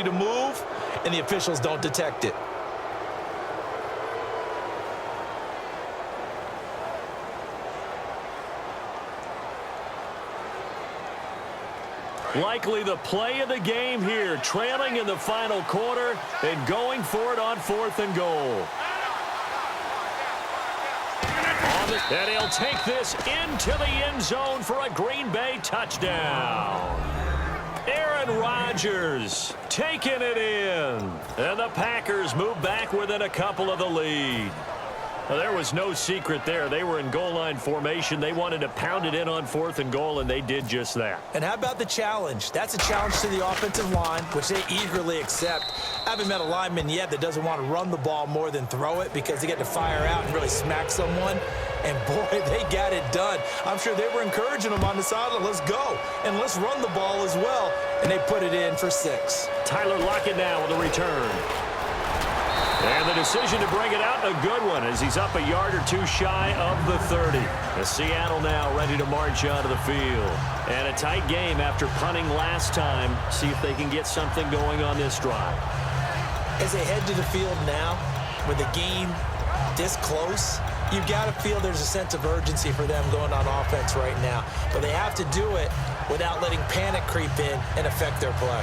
to move, and the officials don't detect it. Likely the play of the game here, trailing in the final quarter and going for it on 4th and goal. And he'll take this into the end zone for a Green Bay touchdown. Aaron Rodgers taking it in. And the Packers move back within a couple of the lead. Well, there was no secret there. They were in goal line formation. They wanted to pound it in on 4th and goal, and they did just that. And how about the challenge? That's a challenge to the offensive line, which they eagerly accept. I haven't met a lineman yet that doesn't want to run the ball more than throw it because they get to fire out and really smack someone. And, boy, they got it done. I'm sure they were encouraging them on the sideline. Let's go, and let's run the ball as well. And they put it in for 6. Tyler Lockett now with a return. And the decision to bring it out, a good one, as he's up a yard or two shy of the 30. The Seattle now ready to march onto the field. And a tight game after punting last time. See if they can get something going on this drive. As they head to the field now, with the game this close, you've got to feel there's a sense of urgency for them going on offense right now. But they have to do it without letting panic creep in and affect their play.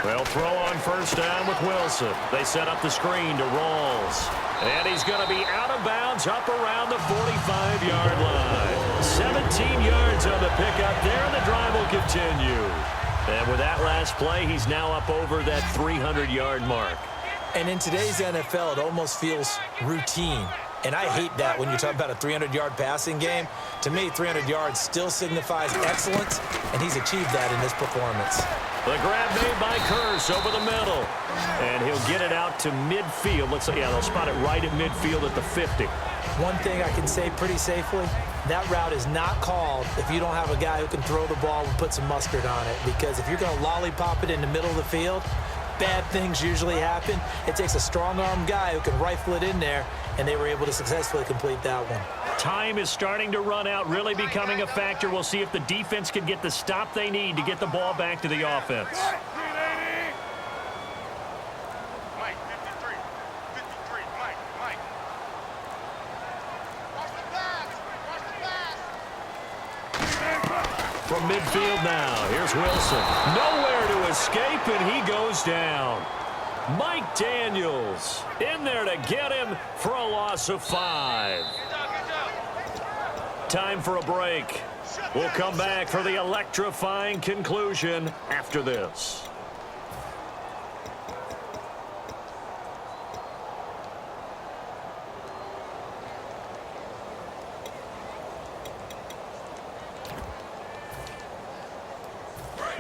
They'll throw on first down with Wilson. They set up the screen to Rawls. And he's going to be out of bounds up around the 45-yard line. 17 yards on the pickup there, and the drive will continue. And with that last play, he's now up over that 300-yard mark. And in today's NFL, it almost feels routine. And I hate that when you talk about a 300-yard passing game. To me, 300 yards still signifies excellence, and he's achieved that in this performance. The grab made by Curse over the middle. And he'll get it out to midfield. Let's say, yeah, they'll spot it right at midfield at the 50. One thing I can say pretty safely, that route is not called if you don't have a guy who can throw the ball and put some mustard on it. Because if you're going to lollipop it in the middle of the field, bad things usually happen. It takes a strong-arm guy who can rifle it in there, and they were able to successfully complete that one. Time is starting to run out, really becoming a factor. We'll see if the defense can get the stop they need to get the ball back to the offense. Mike, 53, Mike. Watch the pass. From midfield now, here's Wilson. Nowhere to escape, and he goes down. Mike Daniels in there to get him for a loss of 5. Time for a break. We'll come back for the electrifying conclusion after this.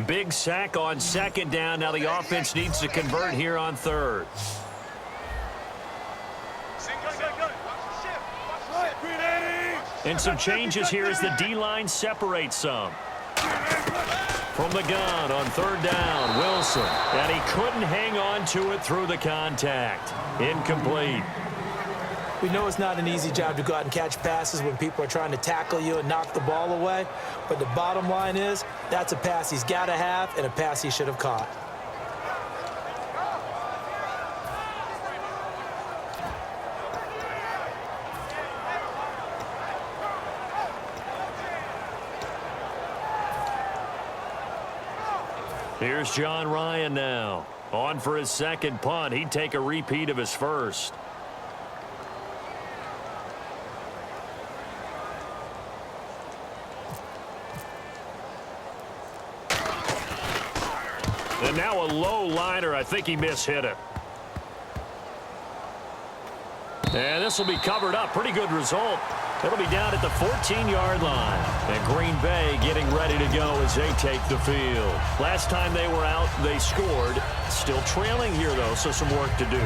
Big sack on second down. Now the offense needs to convert here on third. And some changes here as the D-line separates some. From the gun on third down, Wilson. And he couldn't hang on to it through the contact. Incomplete. We know it's not an easy job to go out and catch passes when people are trying to tackle you and knock the ball away. But the bottom line is, that's a pass he's got to have and a pass he should have caught. Here's John Ryan now. On for his second punt. He'd take a repeat of his first. And now a low liner. I think he mishit it. And this will be covered up. Pretty good result. It'll be down at the 14-yard line. And Green Bay getting ready to go as they take the field. Last time they were out, they scored. Still trailing here, though, so some work to do.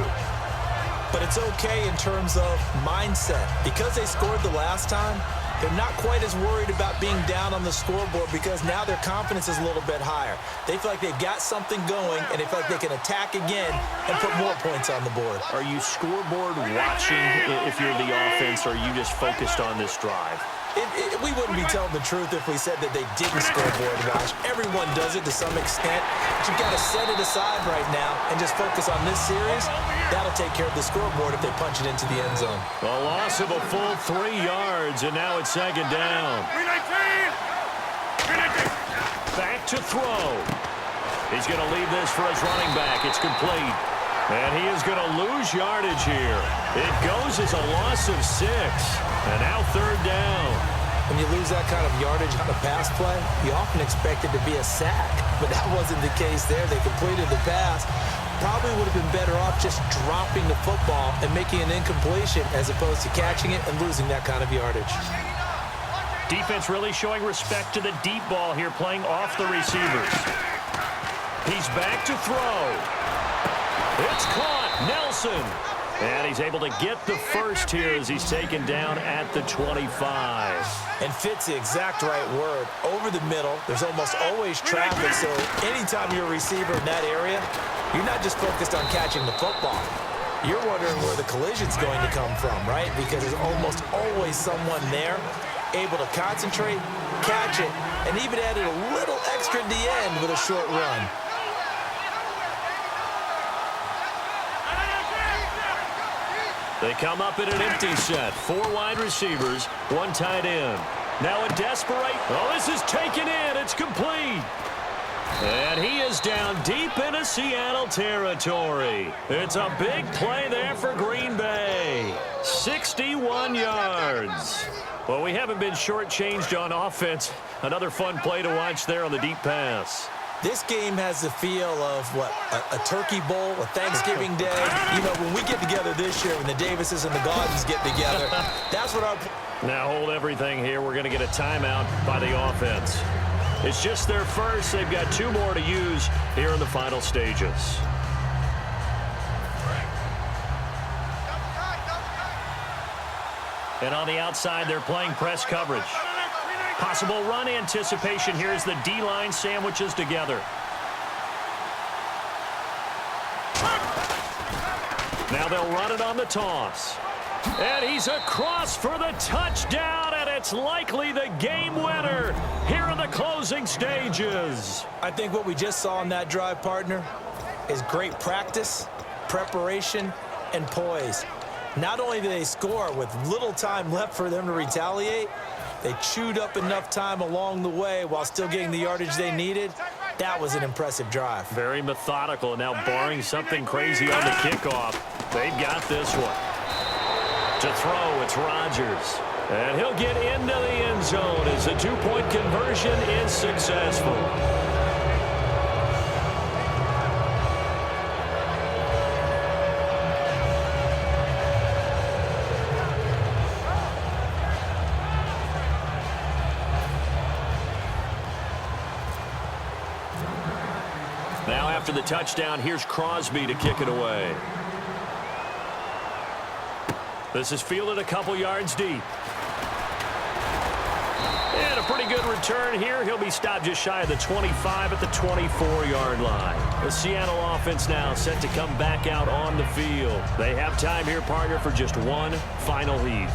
But it's okay in terms of mindset. Because they scored the last time, They're not quite as worried about being down on the scoreboard because now their confidence is a little bit higher. They feel like they've got something going, and they feel like they can attack again and put more points on the board. Are you scoreboard watching if you're the offense, or are you just focused on this drive? We wouldn't be telling the truth if we said that they didn't scoreboard watch. Everyone does it to some extent, but you've got to set it aside right now and just focus on this series. That'll take care of the scoreboard if they punch it into the end zone. A loss of a full 3 yards, and now it's second down. Back to throw. He's going to leave this for his running back. It's complete. And he is going to lose yardage here. It goes as a loss of 6. And now third down. When you lose that kind of yardage on a pass play, you often expect it to be a sack. But that wasn't the case there. They completed the pass. Probably would have been better off just dropping the football and making an incompletion as opposed to catching it and losing that kind of yardage. Defense really showing respect to the deep ball here, playing off the receivers. He's back to throw. It's caught. Nelson. And he's able to get the first here as he's taken down at the 25. And fits the exact right word. Over the middle, there's almost always traffic, so anytime you're a receiver in that area, you're not just focused on catching the football. You're wondering where the collision's going to come from, right? Because there's almost always someone there able to concentrate, catch it, and even added a little extra at the end with a short run. They come up in an empty set. 4 wide receivers, 1 tight end. Now a desperate. Oh, this is taken in. It's complete. And he is down deep into Seattle territory. It's a big play there for Green Bay. 61 yards. Well, we haven't been shortchanged on offense. Another fun play to watch there on the deep pass. This game has the feel of, what, a turkey bowl, a Thanksgiving day. You know, when we get together this year, when the Davises and the Gaudens get together, that's what our... Now hold everything here. We're going to get a timeout by the offense. It's just their first. They've got 2 more to use here in the final stages. And on the outside, they're playing press coverage. Possible run anticipation here as the D-line sandwiches together. Now they'll run it on the toss. And he's across for the touchdown, and it's likely the game winner here in the closing stages. I think what we just saw in that drive, partner, is great practice, preparation, and poise. Not only did they score with little time left for them to retaliate, they chewed up enough time along the way while still getting the yardage they needed. That was an impressive drive. Very methodical. Now, barring something crazy on the kickoff, they've got this one. To throw, it's Rodgers. And he'll get into the end zone as the 2-point conversion is successful. Now after the touchdown, here's Crosby to kick it away. This is fielded a couple yards deep. And a pretty good return here. He'll be stopped just shy of the 25 at the 24-yard line. The Seattle offense now set to come back out on the field. They have time here, partner, for just one final heave.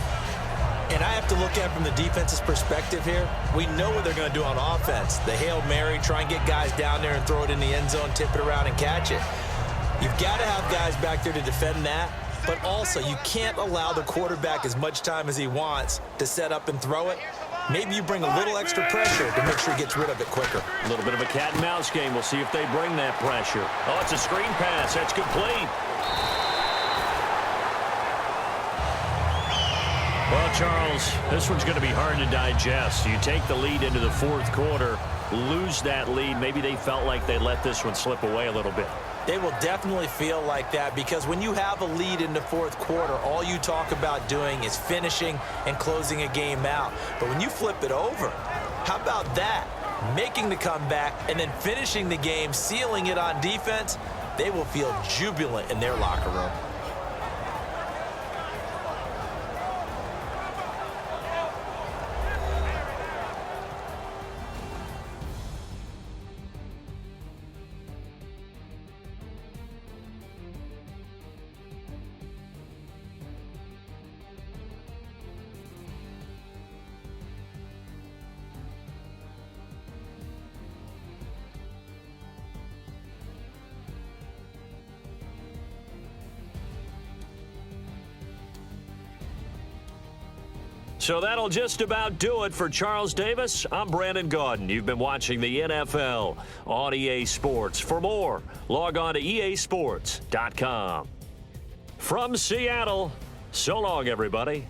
And I have to look at it from the defense's perspective here. We know what they're going to do on offense. The Hail Mary, try and get guys down there and throw it in the end zone, tip it around and catch it. You've got to have guys back there to defend that. But also, you can't allow the quarterback as much time as he wants to set up and throw it. Maybe you bring a little extra pressure to make sure he gets rid of it quicker. A little bit of a cat and mouse game. We'll see if they bring that pressure. Oh, it's a screen pass. That's complete. Well, Charles, this one's going to be hard to digest. You take the lead into the 4th quarter, lose that lead. Maybe they felt like they let this one slip away a little bit. They will definitely feel like that because when you have a lead in the 4th quarter, all you talk about doing is finishing and closing a game out. But when you flip it over, how about that? Making the comeback and then finishing the game, sealing it on defense, they will feel jubilant in their locker room. So that'll just about do it for Charles Davis. I'm Brandon Gaudin. You've been watching the NFL on EA Sports. For more, log on to easports.com. From Seattle, so long, everybody.